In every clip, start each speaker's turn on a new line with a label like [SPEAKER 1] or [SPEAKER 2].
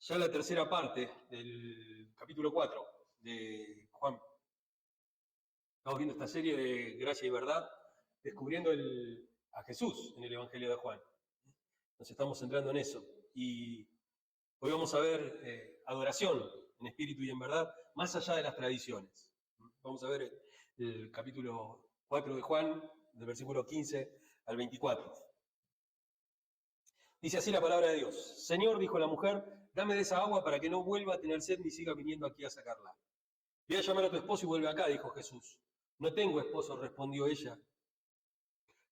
[SPEAKER 1] ya la tercera parte del capítulo 4 de Juan. Estamos viendo esta serie de Gracia y Verdad, descubriendo a Jesús en el Evangelio de Juan. Nos estamos centrando en eso. Y hoy vamos a ver adoración en espíritu y en verdad, más allá de las tradiciones. Vamos a ver el capítulo 4 de Juan, del versículo 15 al 24. Dice así la palabra de Dios. Señor, dijo la mujer, dame de esa agua para que no vuelva a tener sed ni siga viniendo aquí a sacarla. Ve a llamar a tu esposo y vuelve acá, dijo Jesús. No tengo esposo, respondió ella.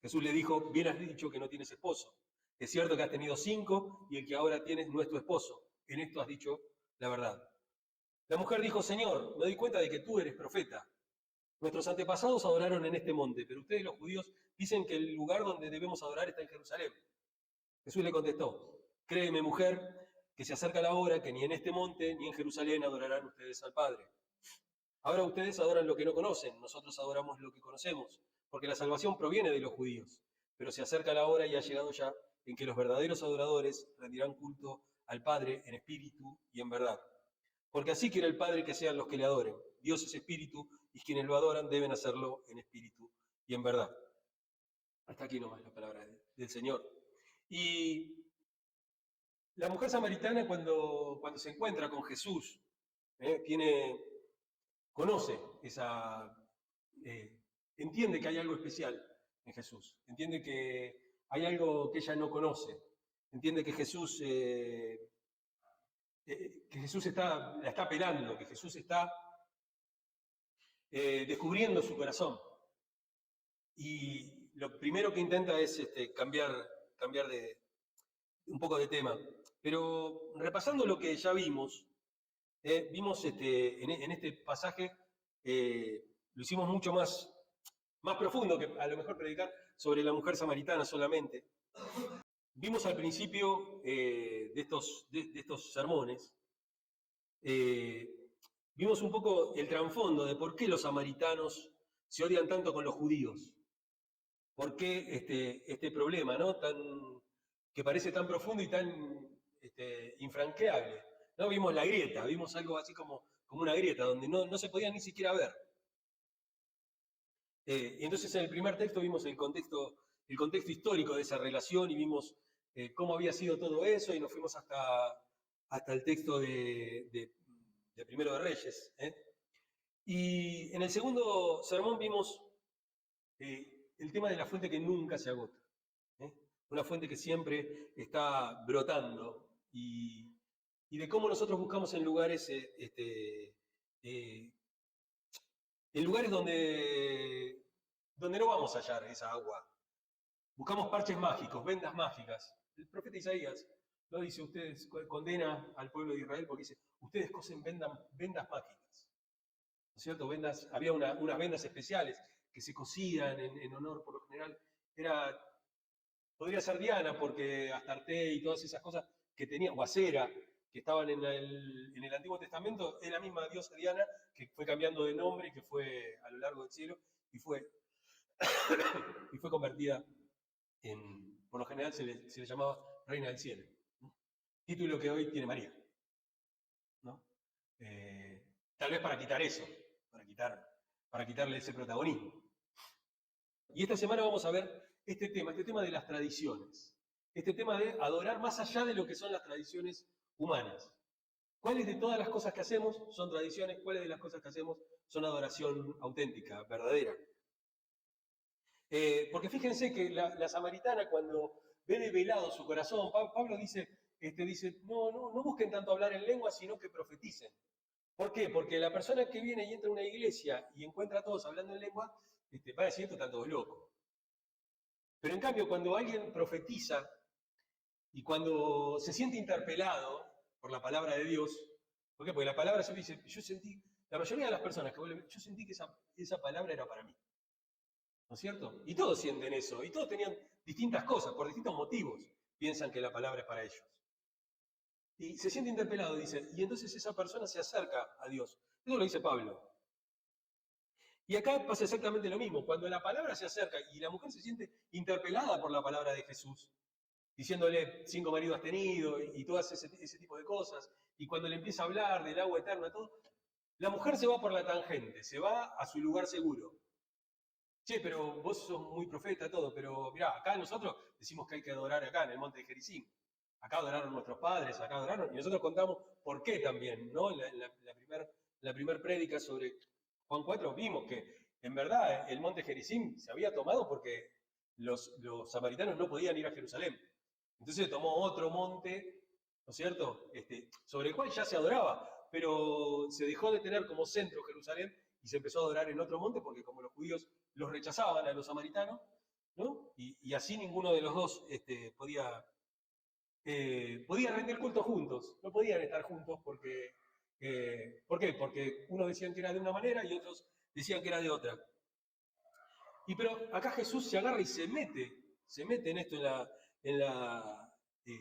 [SPEAKER 1] Jesús le dijo, bien has dicho que no tienes esposo. Es cierto que has tenido 5 y el que ahora tienes no es tu esposo. En esto has dicho la verdad. La mujer dijo, Señor, me doy cuenta de que tú eres profeta. Nuestros antepasados adoraron en este monte, pero ustedes los judíos dicen que el lugar donde debemos adorar está en Jerusalén. Jesús le contestó, créeme mujer, que se acerca la hora que ni en este monte ni en Jerusalén adorarán ustedes al Padre. Ahora ustedes adoran lo que no conocen, nosotros adoramos lo que conocemos, porque la salvación proviene de los judíos. Pero se acerca la hora y ha llegado ya en que los verdaderos adoradores rendirán culto al Padre en espíritu y en verdad. Porque así quiere el Padre que sean los que le adoren. Dios es espíritu y quienes lo adoran deben hacerlo en espíritu y en verdad. Hasta aquí nomás la palabra del Señor. Y la mujer samaritana cuando se encuentra con Jesús, conoce entiende que hay algo especial en Jesús, entiende que hay algo que ella no conoce, entiende que Jesús la está pelando, que Jesús está descubriendo su corazón. Y lo primero que intenta es cambiar de un poco de tema. Pero repasando lo que ya vimos, vimos en este pasaje, lo hicimos mucho más profundo que a lo mejor predicar sobre la mujer samaritana solamente. Vimos al principio de estos sermones, vimos un poco el trasfondo de por qué los samaritanos se odian tanto con los judíos. ¿Por qué este problema, ¿no? Que parece tan profundo y tan infranqueable? ¿No? Vimos la grieta, vimos algo así como una grieta, donde no se podía ni siquiera ver. Y entonces en el primer texto vimos el contexto histórico de esa relación y vimos cómo había sido todo eso y nos fuimos hasta el texto de Primero de Reyes. Y en el segundo sermón vimos el tema de la fuente que nunca se agota. Una fuente que siempre está brotando y de cómo nosotros buscamos en lugares donde no vamos a hallar esa agua. Buscamos parches mágicos, vendas mágicas. El profeta Isaías lo dice, ustedes condena al pueblo de Israel porque dice, ustedes cosen vendas mágicas. ¿No es cierto? Había unas vendas especiales que se cosían en honor, por lo general, podría ser Diana, porque Astarte y todas esas cosas que tenía, o Acera, que estaban en el Antiguo Testamento, es la misma diosa Diana que fue cambiando de nombre y que fue a lo largo del cielo y fue convertida por lo general se le llamaba Reina del Cielo, ¿no? Título que hoy tiene María, ¿no? Tal vez para quitar eso, para quitarle ese protagonismo. Y esta semana vamos a ver este tema de las tradiciones, este tema de adorar más allá de lo que son las tradiciones humanas. ¿Cuáles de todas las cosas que hacemos son tradiciones? ¿Cuáles de las cosas que hacemos son adoración auténtica, verdadera? Porque fíjense que la samaritana cuando ve develado su corazón, Pablo dice, no busquen tanto hablar en lengua, sino que profeticen. ¿Por qué? Porque la persona que viene y entra a una iglesia y encuentra a todos hablando en lengua, va a decir, esto están todos locos. Pero en cambio, cuando alguien profetiza y cuando se siente interpelado por la palabra de Dios, ¿por qué? Porque la palabra se dice, la mayoría de las personas yo sentí que esa palabra era para mí. ¿No es cierto? Y todos sienten eso, y todos tenían distintas cosas, por distintos motivos, piensan que la palabra es para ellos. Y se siente interpelado, dice, y entonces esa persona se acerca a Dios. Eso lo dice Pablo. Y acá pasa exactamente lo mismo. Cuando la palabra se acerca y la mujer se siente interpelada por la palabra de Jesús, diciéndole 5 maridos has tenido y todas ese tipo de cosas, y cuando le empieza a hablar del agua eterna, todo, la mujer se va por la tangente, se va a su lugar seguro. Che, pero vos sos muy profeta, todo, pero mirá, acá nosotros decimos que hay que adorar acá, en el monte de Gerizim. Acá adoraron nuestros padres, acá adoraron, y nosotros contamos por qué también, ¿no? La primer prédica sobre Juan 4 vimos que en verdad el monte Gerizim se había tomado porque los samaritanos no podían ir a Jerusalén. Entonces tomó otro monte, ¿no es cierto? Sobre el cual ya se adoraba, pero se dejó de tener como centro Jerusalén y se empezó a adorar en otro monte porque como los judíos los rechazaban a los samaritanos, ¿no? Y así ninguno de los dos podía rendir culto juntos, no podían estar juntos porque, ¿por qué? Porque unos decían que era de una manera y otros decían que era de otra. Pero acá Jesús se agarra y se mete en esto, eh,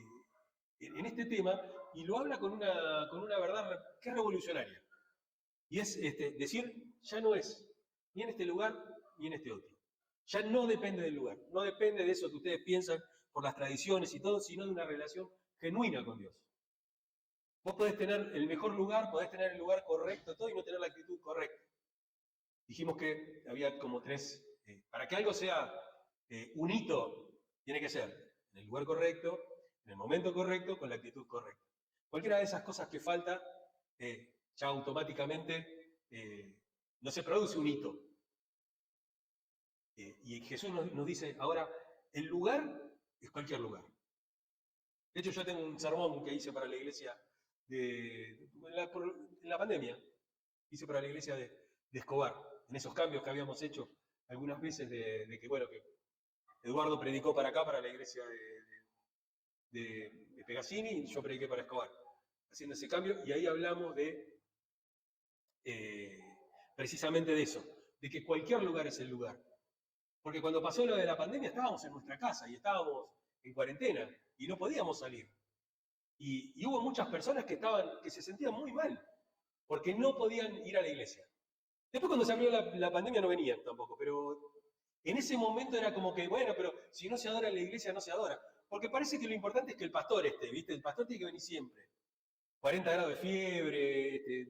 [SPEAKER 1] en este tema, y lo habla con una verdad que es revolucionaria. Y es decir, ya no es ni en este lugar ni en este otro. Ya no depende del lugar, no depende de eso que ustedes piensan por las tradiciones y todo, sino de una relación genuina con Dios. Vos podés tener el mejor lugar, podés tener el lugar correcto, todo, y no tener la actitud correcta. Dijimos que había como tres, para que algo sea un hito, tiene que ser en el lugar correcto, en el momento correcto, con la actitud correcta. Cualquiera de esas cosas que falta, ya automáticamente no se produce un hito. Y Jesús nos dice, ahora, el lugar es cualquier lugar. De hecho, yo tengo un sermón que hice para la iglesia en la pandemia, hice para la iglesia de Escobar, en esos cambios que habíamos hecho algunas veces de que, bueno, que Eduardo predicó para acá, para la iglesia de Pegasini, y yo prediqué para Escobar, haciendo ese cambio, y ahí hablamos precisamente de eso, de que cualquier lugar es el lugar. Porque cuando pasó lo de la pandemia estábamos en nuestra casa y estábamos en cuarentena y no podíamos salir. Y hubo muchas personas que se sentían muy mal porque no podían ir a la iglesia. Después cuando se abrió la pandemia no venían tampoco, pero en ese momento era como que, bueno, pero si no se adora en la iglesia, no se adora. Porque parece que lo importante es que el pastor esté, ¿viste? El pastor tiene que venir siempre. 40 grados de fiebre,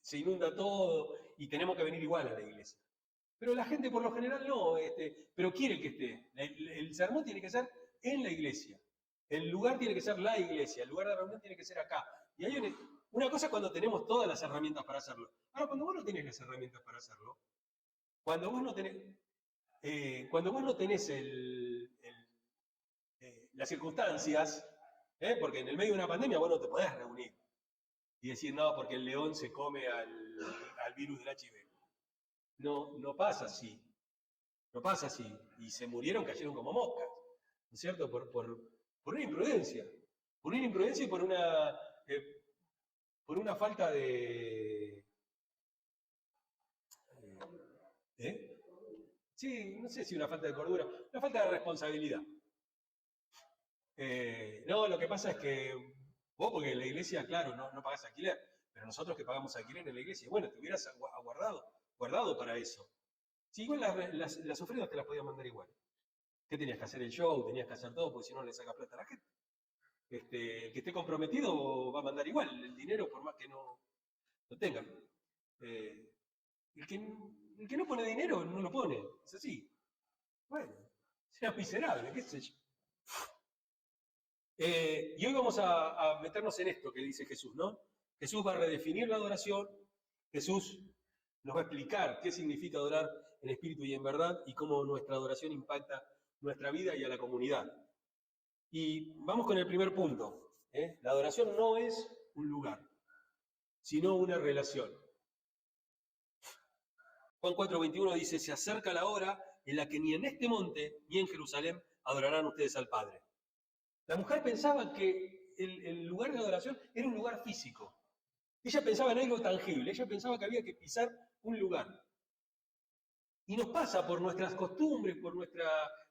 [SPEAKER 1] se inunda todo y tenemos que venir igual a la iglesia. Pero la gente por lo general no, pero quiere que esté. El sermón tiene que ser en la iglesia. El lugar tiene que ser la iglesia. El lugar de reunión tiene que ser acá. Y hay una cosa cuando tenemos todas las herramientas para hacerlo. Ahora, cuando vos no tenés las herramientas para hacerlo, cuando vos no tenés las circunstancias, porque en el medio de una pandemia vos no te podés reunir y decir, no, porque el león se come al virus del HIV. No, no pasa así. No pasa así. Y se murieron, cayeron como moscas. ¿No es cierto? Por una imprudencia. Por una imprudencia y por una falta de... Sí, no sé si una falta de cordura, una falta de responsabilidad. No, lo que pasa es que vos, porque en la iglesia, claro, no pagás alquiler, pero nosotros que pagamos alquiler en la iglesia, bueno, te hubieras guardado para eso. Sí, igual las ofrendas te las podías mandar igual. ¿Qué tenías que hacer el show? Tenías que hacer todo, porque si no le saca plata a la gente. El que esté comprometido va a mandar igual el dinero, por más que no tenga. Eh, el que no pone dinero, no lo pone. Es así. Bueno, sea miserable, qué sé yo. Y hoy vamos a meternos en esto que dice Jesús, ¿no? Jesús va a redefinir la adoración, Jesús nos va a explicar qué significa adorar en espíritu y en verdad y cómo nuestra adoración impacta nuestra vida y a la comunidad. Y vamos con el primer punto. La adoración no es un lugar, sino una relación. Juan 4:21 dice, se acerca la hora en la que ni en este monte ni en Jerusalén adorarán ustedes al Padre. La mujer pensaba que el lugar de adoración era un lugar físico. Ella pensaba en algo tangible, ella pensaba que había que pisar un lugar. Y nos pasa por nuestras costumbres, por nuestra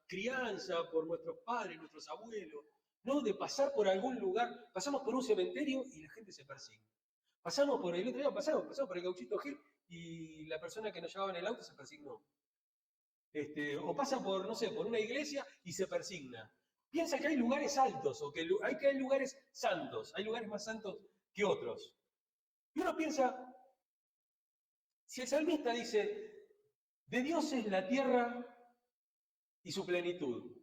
[SPEAKER 1] crianza, por nuestros padres, nuestros abuelos, ¿no? De pasar por algún lugar, pasamos por un cementerio y la gente se persigna. Pasamos por el otro día, pasamos por el Gauchito Gil y la persona que nos llevaba en el auto se persignó. O pasa por, no sé, por una iglesia y se persigna. Piensa que hay lugares altos o que hay lugares santos, hay lugares más santos que otros. Y uno piensa, si el salmista dice, de Dios es la tierra y su plenitud,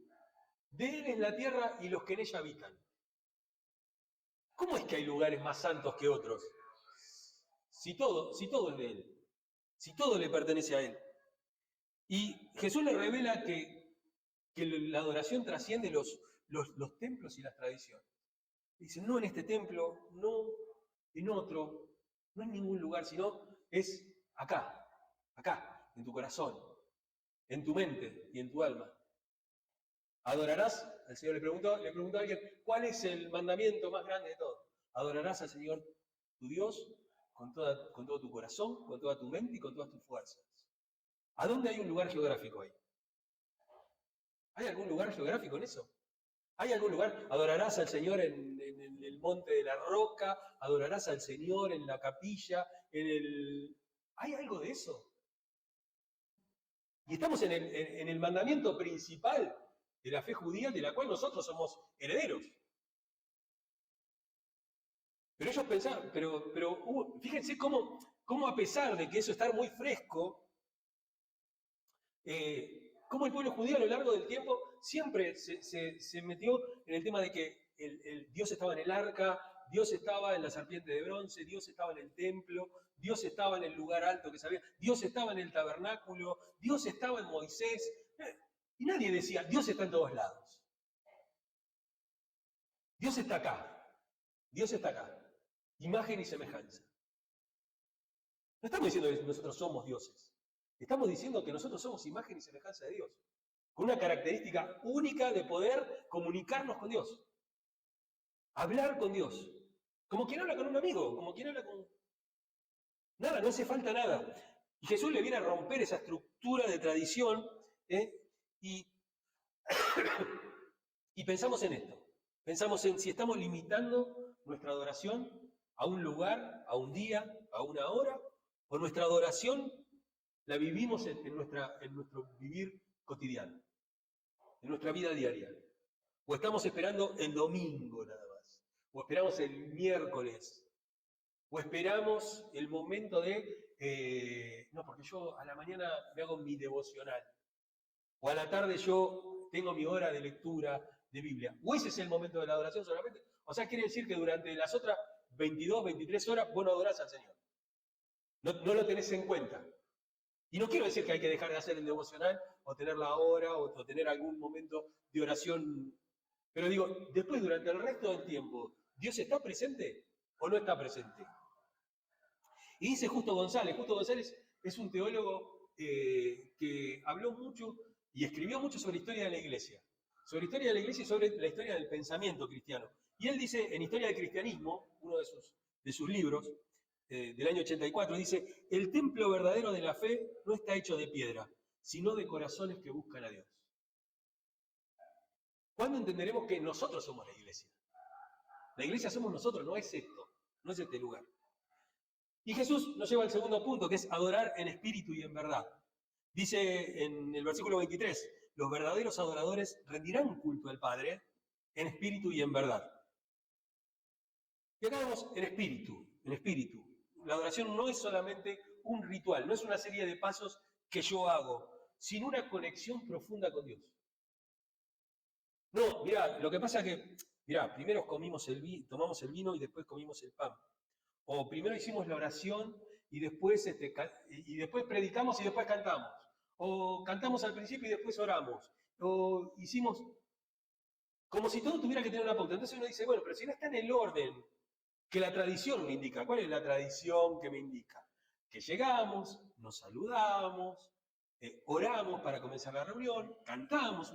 [SPEAKER 1] de Él es la tierra y los que en ella habitan. ¿Cómo es que hay lugares más santos que otros? Si todo es de Él, si todo le pertenece a Él. Y Jesús le revela que la adoración trasciende los templos y las tradiciones. Dice, no en este templo, no en otro, no en ningún lugar, sino es acá, en tu corazón, en tu mente y en tu alma. Adorarás, el Señor le preguntó a alguien, ¿cuál es el mandamiento más grande de todos? Adorarás al Señor tu Dios con todo tu corazón, con toda tu mente y con todas tus fuerzas. ¿A dónde hay un lugar geográfico ahí? ¿Hay algún lugar geográfico en eso? ¿Hay algún lugar? Adorarás al Señor en el monte de la roca, adorarás al Señor en la capilla, ¿Hay algo de eso? Y estamos en el mandamiento principal de la fe judía, de la cual nosotros somos herederos. Pero ellos pensaban, fíjense cómo a pesar de que eso está muy fresco, cómo el pueblo judío a lo largo del tiempo siempre se metió en el tema de que Dios estaba en el arca, Dios estaba en la serpiente de bronce, Dios estaba en el templo, Dios estaba en el lugar alto que sabía, Dios estaba en el tabernáculo, Dios estaba en Moisés. Y nadie decía, Dios está en todos lados. Dios está acá. Dios está acá. Imagen y semejanza. No estamos diciendo que nosotros somos dioses. Estamos diciendo que nosotros somos imagen y semejanza de Dios. Con una característica única de poder comunicarnos con Dios. Hablar con Dios. Como quien habla con un amigo, como quien habla con... Nada, no hace falta nada. Y Jesús le viene a romper esa estructura de tradición, y pensamos en esto. Pensamos en si estamos limitando nuestra adoración a un lugar, a un día, a una hora, o nuestra adoración la vivimos en nuestro vivir cotidiano, en nuestra vida diaria. O estamos esperando el domingo nada más, o esperamos el miércoles, o esperamos el momento no, porque yo a la mañana me hago mi devocional, o a la tarde yo tengo mi hora de lectura de Biblia. O ese es el momento de la adoración solamente. O sea, quiere decir que durante las otras 22, 23 horas vos no adorás al Señor. No lo tenés en cuenta. Y no quiero decir que hay que dejar de hacer el devocional, o tener la hora, o tener algún momento de oración. Pero digo, después, durante el resto del tiempo, ¿Dios está presente o no está presente? Y dice Justo González es un teólogo que habló mucho y escribió mucho sobre la historia de la Iglesia. Sobre la historia de la Iglesia y sobre la historia del pensamiento cristiano. Y él dice, en Historia del Cristianismo, uno de sus libros, del año 84, dice, el templo verdadero de la fe no está hecho de piedra, sino de corazones que buscan a Dios. ¿Cuándo entenderemos que nosotros somos la Iglesia? La Iglesia somos nosotros, no es esto, no es este lugar. Y Jesús nos lleva al segundo punto, que es adorar en espíritu y en verdad. Dice en el versículo 23, los verdaderos adoradores rendirán culto al Padre en espíritu y en verdad. Y acá vemos en espíritu, en espíritu. La adoración no es solamente un ritual, no es una serie de pasos que yo hago, sino una conexión profunda con Dios. No, mirá, lo que pasa es que, mirá, primero tomamos el vino y después comimos el pan. O primero hicimos la oración y después predicamos y después cantamos. O cantamos al principio y después oramos. O hicimos como si todo tuviera que tener una pauta. Entonces uno dice, bueno, pero si no está en el orden que la tradición me indica. ¿Cuál es la tradición que me indica? Que llegamos, nos saludamos, oramos para comenzar la reunión, cantamos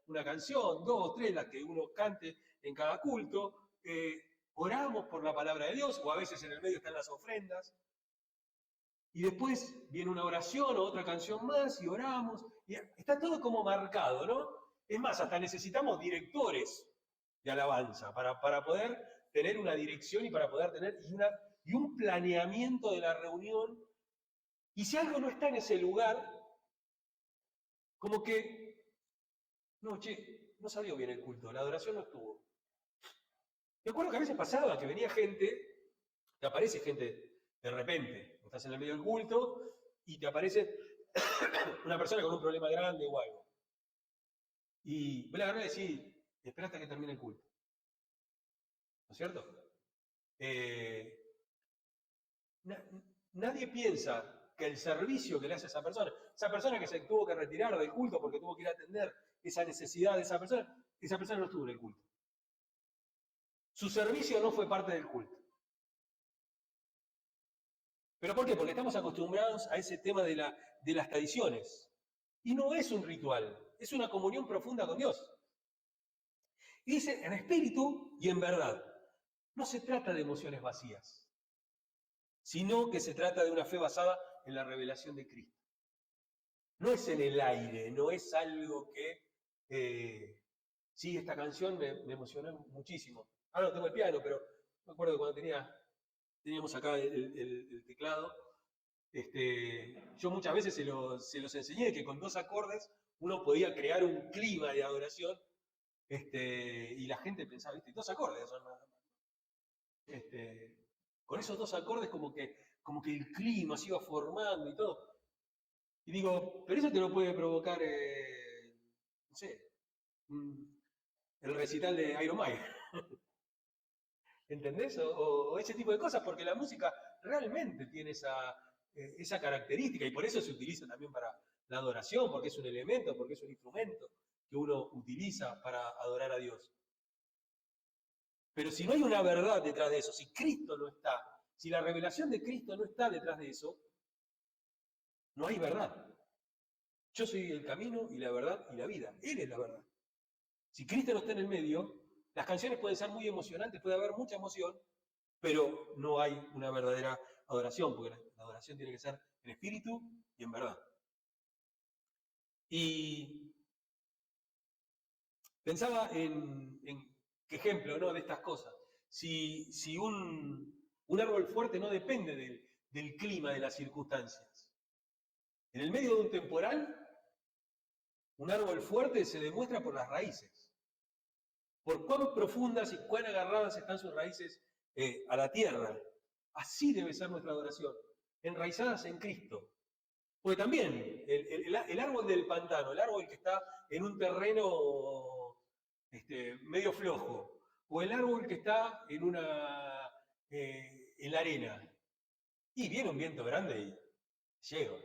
[SPEAKER 1] una canción, 2, 3, las que uno cante en cada culto, oramos por la palabra de Dios, o a veces en el medio están las ofrendas, y después viene una oración o otra canción más y oramos, y está todo como marcado, ¿no? Es más, hasta necesitamos directores de alabanza para poder tener una dirección y para poder tener y un planeamiento de la reunión. Y si algo no está en ese lugar, como que, no, no salió bien el culto, la adoración no estuvo. Me acuerdo que a veces pasaba que venía gente Te aparece gente de repente, estás en el medio del culto y te aparece una persona con un problema grande o algo. Y vos le agarrás y decís, espera hasta que termine el culto. ¿No es cierto? Nadie piensa que el servicio que le hace a esa persona que se tuvo que retirar del culto porque tuvo que ir a atender esa necesidad de esa persona no estuvo en el culto. Su servicio no fue parte del culto. ¿Pero por qué? Porque estamos acostumbrados a ese tema de las tradiciones. Y no es un ritual, es una comunión profunda con Dios. Y dice, en espíritu y en verdad. No se trata de emociones vacías, sino que se trata de una fe basada en la revelación de Cristo. No es en el aire, no es algo que... sí, esta canción me emocionó muchísimo. Ahora no tengo el piano, pero me acuerdo cuando teníamos acá el teclado, yo muchas veces se los enseñé que con 2 acordes uno podía crear un clima de adoración, y la gente pensaba, ¿viste? 2 acordes son nada más. Con esos 2 acordes como que el clima se iba formando y todo. Y digo, pero eso te lo puede provocar, no sé, el recital de Iron Maiden. ¿Entendés? O ese tipo de cosas, porque la música realmente tiene esa característica y por eso se utiliza también para la adoración, porque es un elemento, porque es un instrumento que uno utiliza para adorar a Dios. Pero si no hay una verdad detrás de eso, si Cristo no está, si la revelación de Cristo no está detrás de eso, no hay verdad. Yo soy el camino y la verdad y la vida. Él es la verdad. Si Cristo no está en el medio, las canciones pueden ser muy emocionantes, puede haber mucha emoción, pero no hay una verdadera adoración, porque la adoración tiene que ser en espíritu y en verdad. Y pensaba en qué ejemplo, ¿no?, de estas cosas. Si un árbol fuerte no depende del clima, de las circunstancias. En el medio de un temporal, un árbol fuerte se demuestra por las raíces. Por cuán profundas y cuán agarradas están sus raíces a la tierra. Así debe ser nuestra adoración, enraizadas en Cristo. Porque también el árbol del pantano, el árbol que está en un terreno medio flojo, o el árbol que está en la arena, y viene un viento grande y lleva,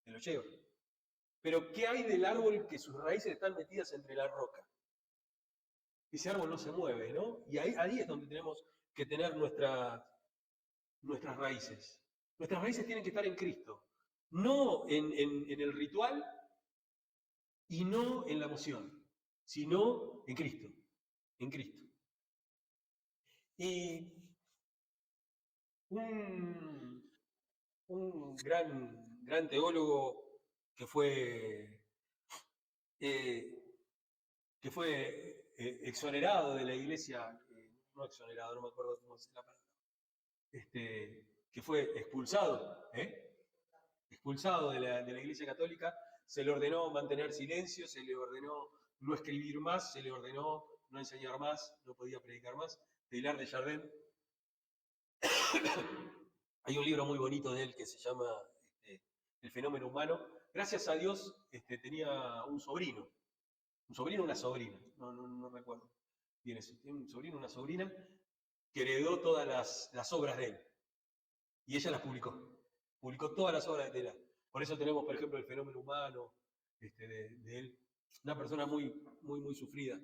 [SPEAKER 1] te lo lleva. Pero ¿qué hay del árbol que sus raíces están metidas entre la roca? Ese árbol no se mueve, ¿no? Y ahí es donde tenemos que tener nuestras raíces. Nuestras raíces tienen que estar en Cristo, no en el ritual y no en la emoción, sino en Cristo, en Cristo. Y un gran teólogo que fue exonerado de la iglesia, no exonerado, no me acuerdo cómo es la palabra, que fue expulsado de la iglesia católica, se le ordenó mantener silencio, se le ordenó no escribir más, se le ordenó no enseñar más, no podía predicar más. Teilhard de Chardin. Hay un libro muy bonito de él que se llama El fenómeno humano. Gracias a Dios tenía un sobrino o una sobrina, no recuerdo bien eso. Tiene un sobrino, una sobrina, que heredó todas las obras de él. Y ella las publicó. Publicó todas las obras de Teilhard. Por eso tenemos, por ejemplo, el fenómeno humano de él. Una persona muy, muy, muy sufrida.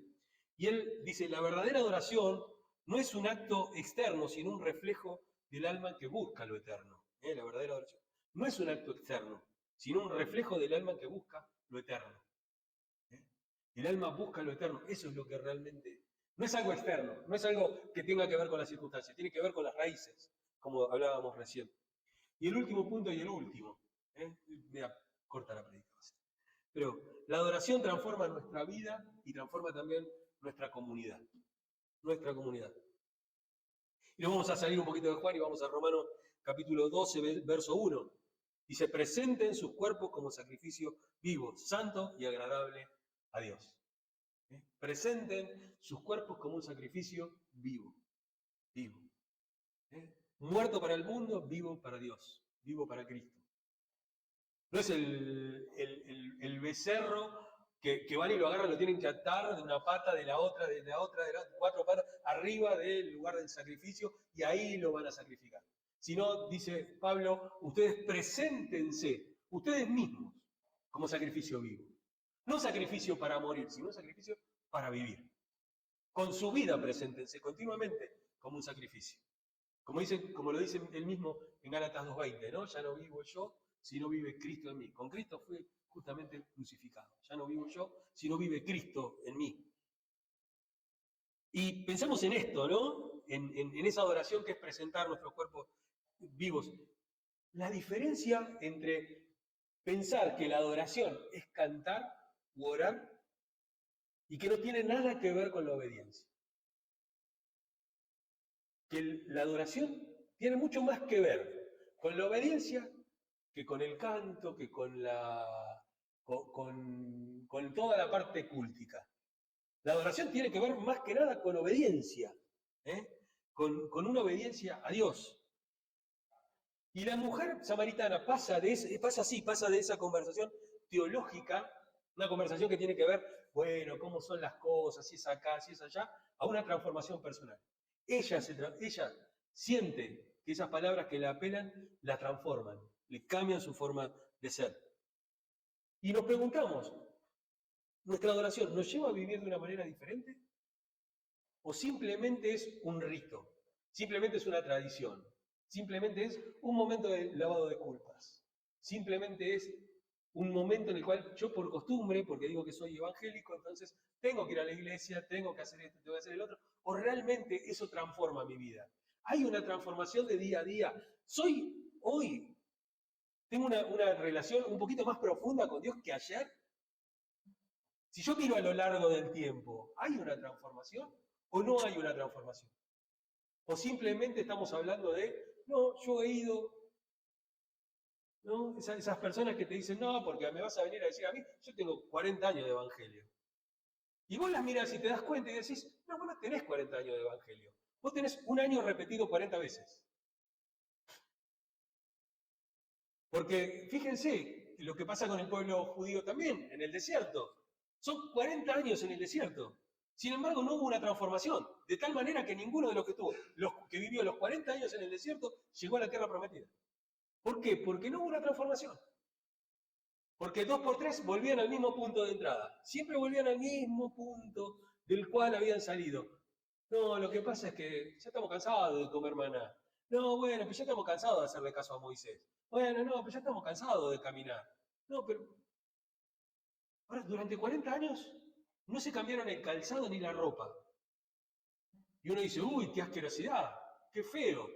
[SPEAKER 1] Y él dice, la verdadera adoración no es un acto externo, sino un reflejo del alma que busca lo eterno. La verdadera adoración no es un acto externo, sino un reflejo del alma que busca lo eterno. El alma busca lo eterno, eso es lo que realmente... No es algo externo, no es algo que tenga que ver con las circunstancias, tiene que ver con las raíces, como hablábamos recién. Y el último punto y el último, mira, corta la predicación. Pero la adoración transforma nuestra vida y transforma también nuestra comunidad. Nuestra comunidad. Y nos vamos a salir un poquito de Juan y vamos a Romanos capítulo 12, verso 1. Dice, presenten sus cuerpos como sacrificio vivo, santo y agradable a Dios. Presenten sus cuerpos como un sacrificio vivo. Vivo. Muerto para el mundo, vivo para Dios, vivo para Cristo. No es el becerro que van y lo agarran, lo tienen que atar de una pata, de la otra, cuatro patas, arriba del lugar del sacrificio, y ahí lo van a sacrificar. Sino, dice Pablo, ustedes preséntense, ustedes mismos, como sacrificio vivo. No sacrificio para morir, sino sacrificio para vivir. Con su vida preséntense continuamente como un sacrificio. Como lo dice él mismo en Gálatas 2:20, ¿no? Ya no vivo yo, sino vive Cristo en mí. Con Cristo fue justamente crucificado. Ya no vivo yo, sino vive Cristo en mí. Y pensamos en esto, ¿no? En esa adoración que es presentar nuestros cuerpos vivos. La diferencia entre pensar que la adoración es cantar u orar y que no tiene nada que ver con la obediencia. Que la adoración tiene mucho más que ver con la obediencia que con el canto, que con toda la parte cúltica. La adoración tiene que ver más que nada con obediencia, con una obediencia a Dios. Y la mujer samaritana pasa de esa conversación teológica, una conversación que tiene que ver, bueno, cómo son las cosas, si es acá, si es allá, a una transformación personal. Ella siente que esas palabras que la apelan la transforman, le cambian su forma de ser. Y nos preguntamos, ¿nuestra adoración nos lleva a vivir de una manera diferente? ¿O simplemente es un rito? ¿Simplemente es una tradición? ¿Simplemente es un momento de lavado de culpas? ¿Simplemente es un momento en el cual yo por costumbre, porque digo que soy evangélico, entonces tengo que ir a la iglesia, tengo que hacer esto, tengo que hacer el otro? ¿O realmente eso transforma mi vida? Hay una transformación de día a día. Tengo una relación un poquito más profunda con Dios que ayer. Si yo miro a lo largo del tiempo, ¿hay una transformación o no hay una transformación? O simplemente estamos hablando de, no, yo he ido, ¿no? Esas personas que te dicen, no, porque me vas a venir a decir a mí, yo tengo 40 años de evangelio. Y vos las mirás y te das cuenta y decís, no, vos no tenés 40 años de evangelio. Vos tenés un año repetido 40 veces. Porque fíjense lo que pasa con el pueblo judío también, en el desierto. Son 40 años en el desierto. Sin embargo, no hubo una transformación, de tal manera que ninguno de los que vivió los 40 años en el desierto, llegó a la tierra prometida. ¿Por qué? Porque no hubo una transformación. Porque 2 por 3 volvían al mismo punto de entrada. Siempre volvían al mismo punto del cual habían salido. No, lo que pasa es que ya estamos cansados de comer maná. No, bueno, pues ya estamos cansados de hacerle caso a Moisés. Bueno, no, pues ya estamos cansados de caminar. No, pero ahora, durante 40 años no se cambiaron el calzado ni la ropa. Y uno dice, uy, qué asquerosidad, qué feo.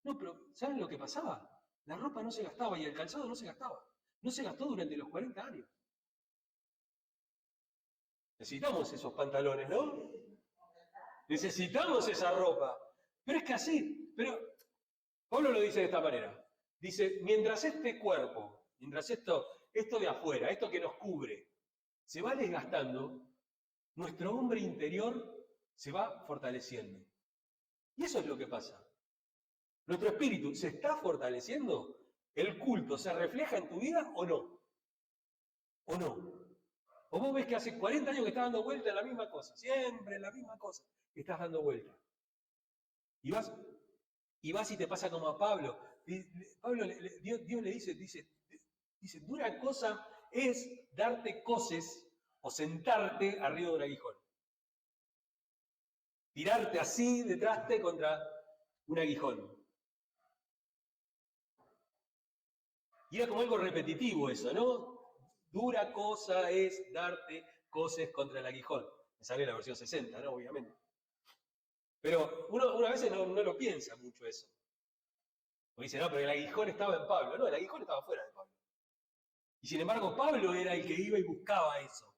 [SPEAKER 1] No, pero ¿saben lo que pasaba? La ropa no se gastaba y el calzado no se gastaba. No se gastó durante los 40 años. Necesitamos esos pantalones, ¿no? Necesitamos esa ropa. Pero es que así, pero Pablo lo dice de esta manera. Dice, mientras este cuerpo, mientras esto de afuera, esto que nos cubre, se va desgastando, nuestro hombre interior se va fortaleciendo. Y eso es lo que pasa. Nuestro espíritu se está fortaleciendo. ¿El culto se refleja en tu vida o no? ¿O no? O vos ves que hace 40 años que estás dando vuelta en la misma cosa, siempre en la misma cosa que estás dando vuelta. Y vas y te pasa como a Pablo. Pablo, Dios le dice, dura cosa es darte coces o sentarte arriba de un aguijón. Tirarte así de traste contra un aguijón. Y era como algo repetitivo eso, ¿no? Dura cosa es darte coces contra el aguijón. Me sale la versión 60, ¿no? Obviamente. Pero uno a veces no lo piensa mucho eso. Porque dice, no, pero el aguijón estaba en Pablo. No, el aguijón estaba fuera de Pablo. Y sin embargo, Pablo era el que iba y buscaba eso.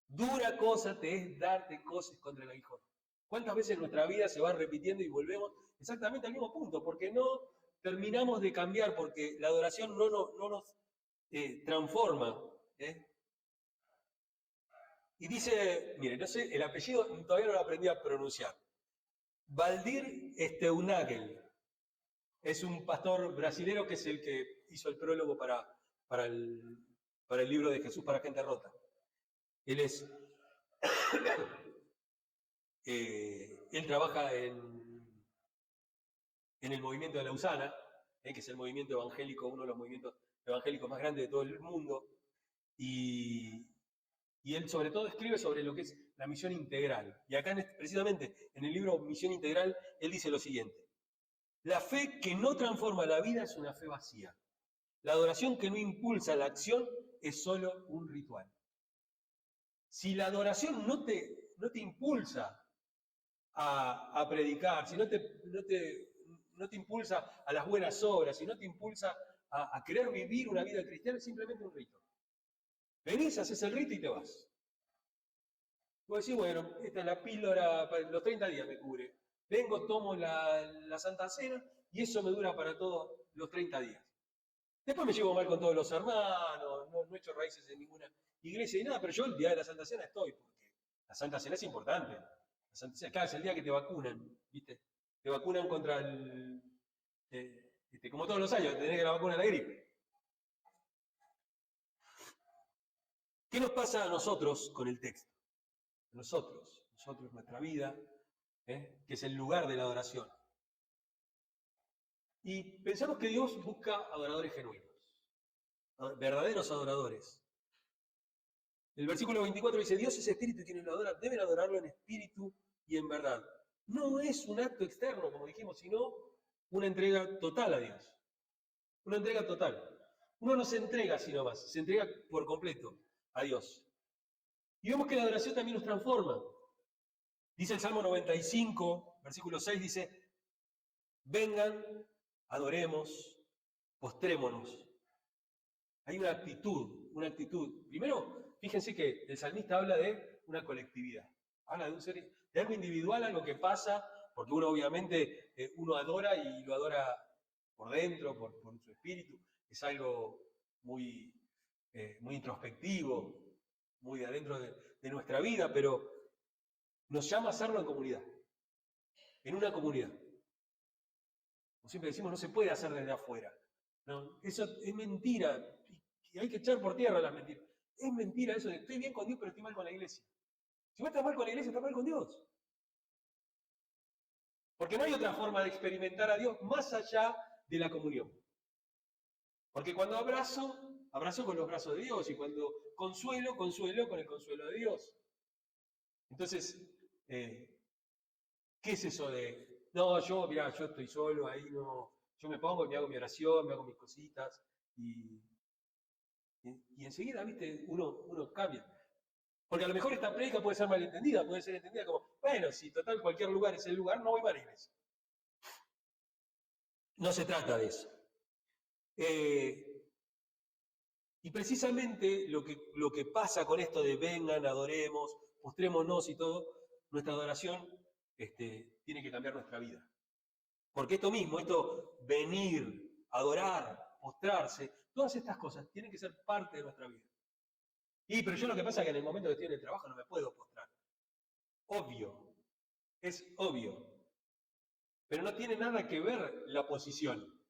[SPEAKER 1] Dura cosa te es darte coces contra el aguijón. ¿Cuántas veces nuestra vida se va repitiendo y volvemos exactamente al mismo punto? Porque no terminamos de cambiar, porque la adoración no nos transforma. Y dice, mire, no sé, el apellido todavía no lo aprendí a pronunciar. Valdir Steinagel es un pastor brasilero que es el que hizo el prólogo para el libro de Jesús para gente rota. Él es, él trabaja en el movimiento de Lausana, que es el movimiento evangélico, uno de los movimientos evangélicos más grandes de todo el mundo, y él sobre todo escribe sobre lo que es la misión integral. Y acá precisamente en el libro Misión Integral, él dice lo siguiente: la fe que no transforma la vida es una fe vacía. La adoración que no impulsa la acción es solo un ritual. Si la adoración no te impulsa a predicar, si no te impulsa a las buenas obras, si no te impulsa a querer vivir una vida cristiana, es simplemente un rito. Venís, haces el rito y te vas. Vos decís, bueno, esta es la píldora, para los 30 días me cubre. Vengo, tomo la Santa Cena y eso me dura para todos los 30 días. Después me llevo mal con todos los hermanos, no he hecho raíces en ninguna iglesia y nada, pero yo el día de la Santa Cena estoy, porque la Santa Cena es importante. La Santa Cena, claro, es el día que te vacunan, ¿viste? Te vacunan contra como todos los años, te tenés que la vacuna de la gripe. ¿Qué nos pasa a nosotros con el texto? Nosotros, nuestra vida, que es el lugar de la adoración. Y pensamos que Dios busca adoradores genuinos, verdaderos adoradores. El versículo 24 dice: Dios es espíritu y quienes lo adoran deben adorarlo en espíritu y en verdad. No es un acto externo, como dijimos, sino una entrega total a Dios. Una entrega total. Uno no se entrega así nomás, se entrega por completo a Dios. Y vemos que la adoración también nos transforma. Dice el Salmo 95, versículo 6, dice: vengan, adoremos, postrémonos. Hay una actitud, una actitud. Primero, fíjense que el salmista habla de una colectividad. Habla de algo individual, algo que pasa, porque uno obviamente uno adora y lo adora por dentro, por su espíritu. Es algo muy, muy introspectivo, muy de adentro de nuestra vida, pero nos llama a hacerlo en comunidad, en una comunidad. Como siempre decimos, no se puede hacer desde afuera. No, eso es mentira, y hay que echar por tierra las mentiras. Es mentira eso de estoy bien con Dios, pero estoy mal con la iglesia. Si vos estás mal con la iglesia, estás mal con Dios. Porque no hay otra forma de experimentar a Dios más allá de la comunión. Porque cuando abrazo, abrazo con los brazos de Dios, y cuando consuelo, consuelo con el consuelo de Dios. Entonces, ¿qué es eso de, no, mirá, yo estoy solo, ahí no, yo me pongo y me hago mi oración, me hago mis cositas, y enseguida, viste, uno cambia. Porque a lo mejor esta prédica puede ser malentendida, puede ser entendida como, bueno, si total cualquier lugar es el lugar, no voy para la iglesia. No se trata de eso. Y precisamente lo que pasa con esto de vengan, adoremos, postrémonos y todo, nuestra adoración tiene que cambiar nuestra vida. Porque esto mismo, esto venir, adorar, postrarse, todas estas cosas tienen que ser parte de nuestra vida. Pero yo lo que pasa es que en el momento que estoy en el trabajo no me puedo postrar. Obvio, es obvio. Pero no tiene nada que ver la posición.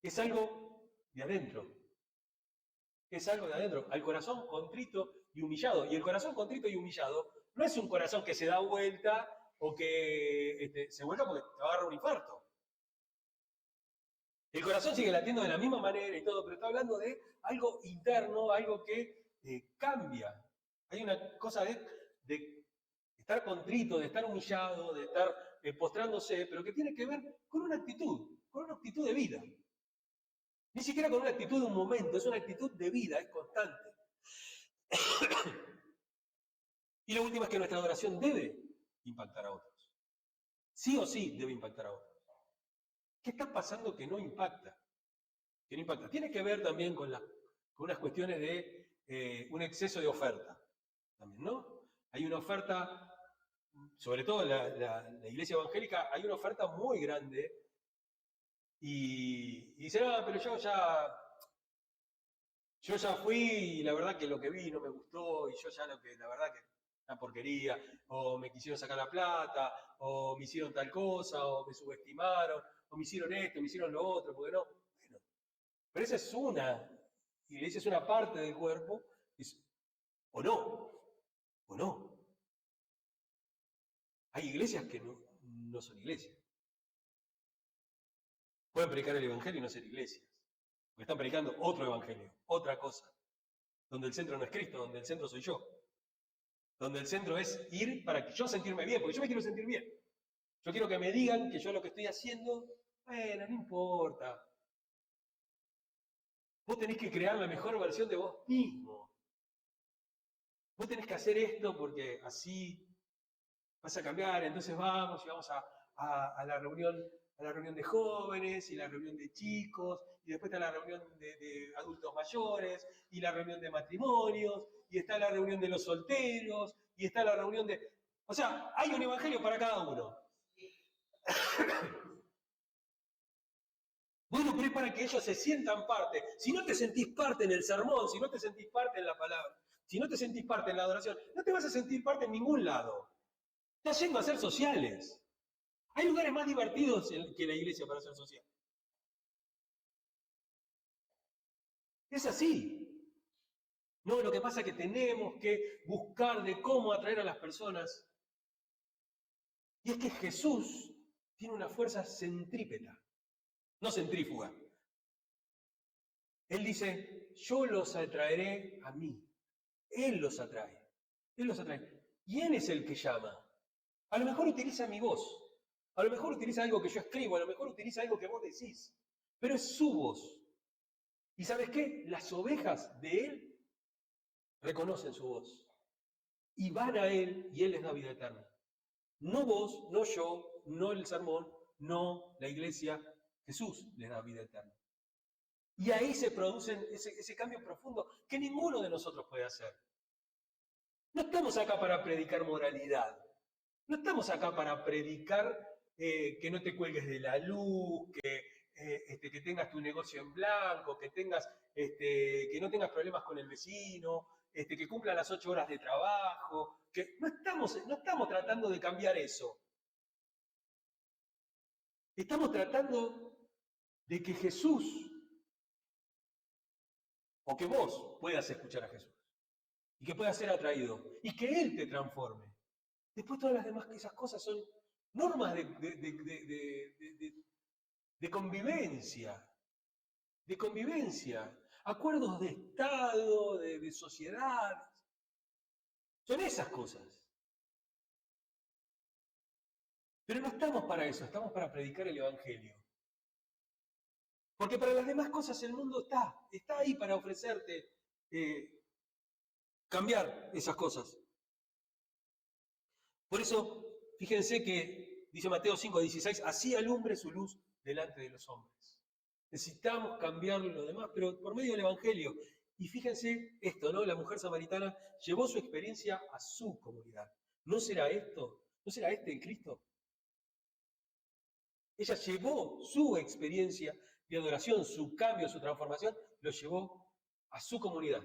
[SPEAKER 1] Es algo de adentro. Es algo de adentro. Al corazón contrito y humillado. Y el corazón contrito y humillado no es un corazón que se da vuelta o que se vuelca porque te va a agarrar un infarto. El corazón sigue latiendo de la misma manera y todo, pero está hablando de algo interno, algo que cambia. Hay una cosa de estar contrito, de estar humillado, de estar postrándose, pero que tiene que ver con una actitud de vida. Ni siquiera con una actitud de un momento, es una actitud de vida, es constante. Y lo último es que nuestra adoración debe impactar a otros. Sí o sí debe impactar a otros. ¿Qué está pasando que no impacta? Que no impacta. Tiene que ver también con unas cuestiones de un exceso de oferta. También, ¿no? Hay una oferta, sobre todo la iglesia evangélica, hay una oferta muy grande. Y dice, no, pero yo ya fui y la verdad que lo que vi no me gustó, y yo ya la verdad que una porquería, o me quisieron sacar la plata, o me hicieron tal cosa, o me subestimaron, o me hicieron esto, me hicieron lo otro, porque no. Bueno, pero esa es una iglesia, es una parte del cuerpo, o no. Hay iglesias que no son iglesias. Pueden predicar el evangelio y no ser iglesias, porque están predicando otro evangelio, otra cosa, donde el centro no es Cristo, donde el centro soy yo. Donde el centro es ir para que yo sentirme bien, porque yo me quiero sentir bien. Yo quiero que me digan que yo lo que estoy haciendo, bueno, no importa. Vos tenés que crear la mejor versión de vos mismo. Vos tenés que hacer esto porque así vas a cambiar, entonces vamos y vamos a la reunión de jóvenes y la reunión de chicos, y después está la reunión de adultos mayores, y la reunión de matrimonios, y está la reunión de los solteros, y está la reunión de... O sea, hay un evangelio para cada uno. Bueno, pero es para que ellos se sientan parte. Si no te sentís parte en el sermón, si no te sentís parte en la palabra, si no te sentís parte en la adoración, no te vas a sentir parte en ningún lado. Estás yendo a ser sociales. Hay lugares más divertidos que la iglesia para ser social. Es así. No, lo que pasa es que tenemos que buscar de cómo atraer a las personas. Y es que Jesús tiene una fuerza centrípeta, no centrífuga. Él dice, yo los atraeré a mí. Él los atrae. Él los atrae. Y Él es el que llama. A lo mejor utiliza mi voz. A lo mejor utiliza algo que yo escribo. A lo mejor utiliza algo que vos decís. Pero es su voz. ¿Y sabes qué? Las ovejas de Él reconocen su voz. Y van a Él y Él les da vida eterna. No vos, no yo, no el sermón, no la iglesia. Jesús les da vida eterna. Y ahí se produce ese cambio profundo que ninguno de nosotros puede hacer. No estamos acá para predicar moralidad. No estamos acá para predicar que no te cuelgues de la luz, que tengas tu negocio en blanco, que no tengas problemas con el vecino, que cumplan las 8 horas de trabajo. Que no estamos tratando de cambiar eso. Estamos tratando de que Jesús, o que vos puedas escuchar a Jesús, y que puedas ser atraído, y que Él te transforme. Después todas las demás, esas cosas son normas de convivencia, acuerdos de Estado, de sociedad, son esas cosas. Pero no estamos para eso, estamos para predicar el Evangelio. Porque para las demás cosas el mundo está ahí para ofrecerte cambiar esas cosas. Por eso, fíjense que dice Mateo 5:16, así alumbre su luz delante de los hombres. Necesitamos cambiar lo demás, pero por medio del Evangelio. Y fíjense esto, ¿no? La mujer samaritana llevó su experiencia a su comunidad. ¿No será esto? ¿No será este el Cristo? Ella llevó su experiencia de adoración, su cambio, su transformación, lo llevó a su comunidad.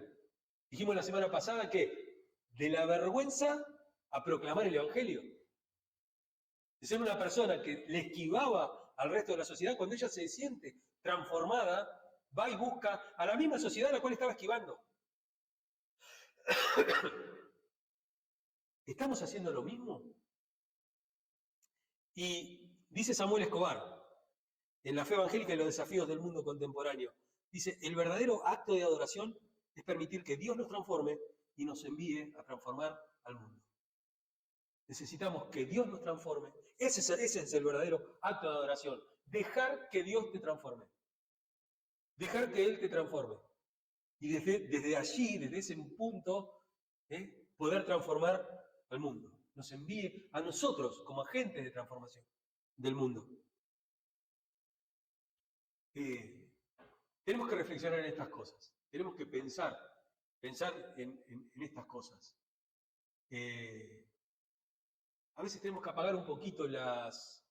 [SPEAKER 1] Dijimos la semana pasada que de la vergüenza a proclamar el Evangelio. De ser una persona que le esquivaba al resto de la sociedad, cuando ella se siente transformada, va y busca a la misma sociedad a la cual estaba esquivando. ¿Estamos haciendo lo mismo? Y dice Samuel Escobar, en La fe evangélica y los desafíos del mundo contemporáneo, dice, el verdadero acto de adoración es permitir que Dios nos transforme y nos envíe a transformar al mundo. Necesitamos que Dios nos transforme. Ese es el verdadero acto de adoración. Dejar que Dios te transforme. Dejar que Él te transforme. Y desde allí, desde ese punto, poder transformar al mundo. Nos envíe a nosotros como agentes de transformación del mundo. Tenemos que reflexionar en estas cosas. Tenemos que pensar en estas cosas. A veces tenemos que apagar un poquito las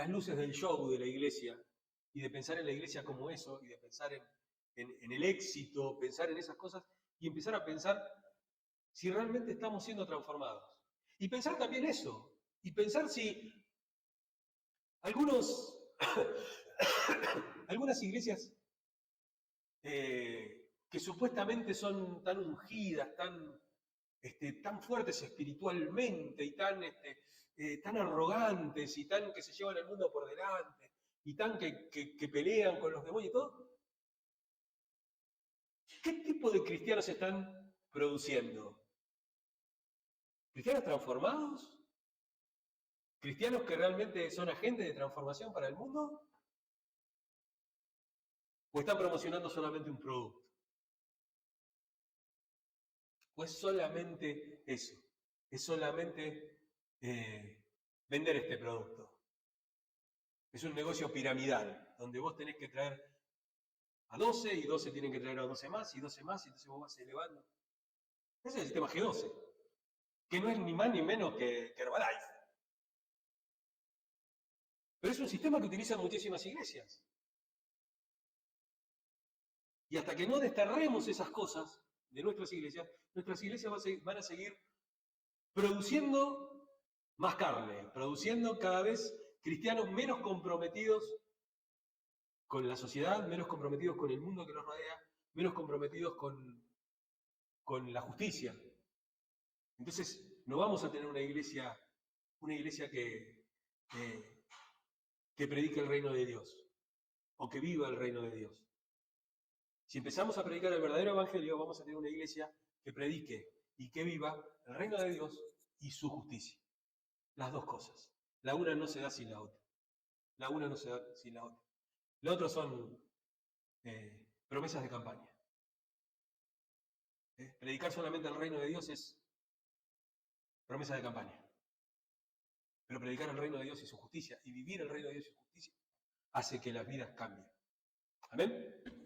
[SPEAKER 1] luces del show de la iglesia y de pensar en la iglesia como eso, y de pensar en el éxito, pensar en esas cosas y empezar a pensar si realmente estamos siendo transformados. Y pensar también eso, y pensar si algunas iglesias que supuestamente son tan ungidas, tan fuertes espiritualmente y tan arrogantes y tan que se llevan el mundo por delante y tan que pelean con los demonios y todo, ¿qué tipo de cristianos están produciendo? ¿Cristianos transformados? ¿Cristianos que realmente son agentes de transformación para el mundo? ¿O están promocionando solamente un producto? ¿O es solamente eso? ¿Es solamente vender este producto? Es un negocio piramidal, donde vos tenés que traer a 12 y 12 tienen que traer a 12 más y 12 más y entonces vos vas elevando. Ese es el sistema G12, que no es ni más ni menos que Herbalife. Pero es un sistema que utilizan muchísimas iglesias. Y hasta que no desterremos esas cosas de nuestras iglesias van a seguir produciendo más carne, produciendo cada vez cristianos menos comprometidos con la sociedad, menos comprometidos con el mundo que los rodea, menos comprometidos con la justicia. Entonces, no vamos a tener una iglesia que predique el reino de Dios o que viva el reino de Dios. Si empezamos a predicar el verdadero evangelio, vamos a tener una iglesia que predique y que viva el reino de Dios y su justicia. Las dos cosas. La una no se da sin la otra. La una no se da sin la otra. La otra son promesas de campaña. Predicar solamente el reino de Dios es promesa de campaña. Pero predicar el reino de Dios y su justicia y vivir el reino de Dios y su justicia hace que las vidas cambien. Amén.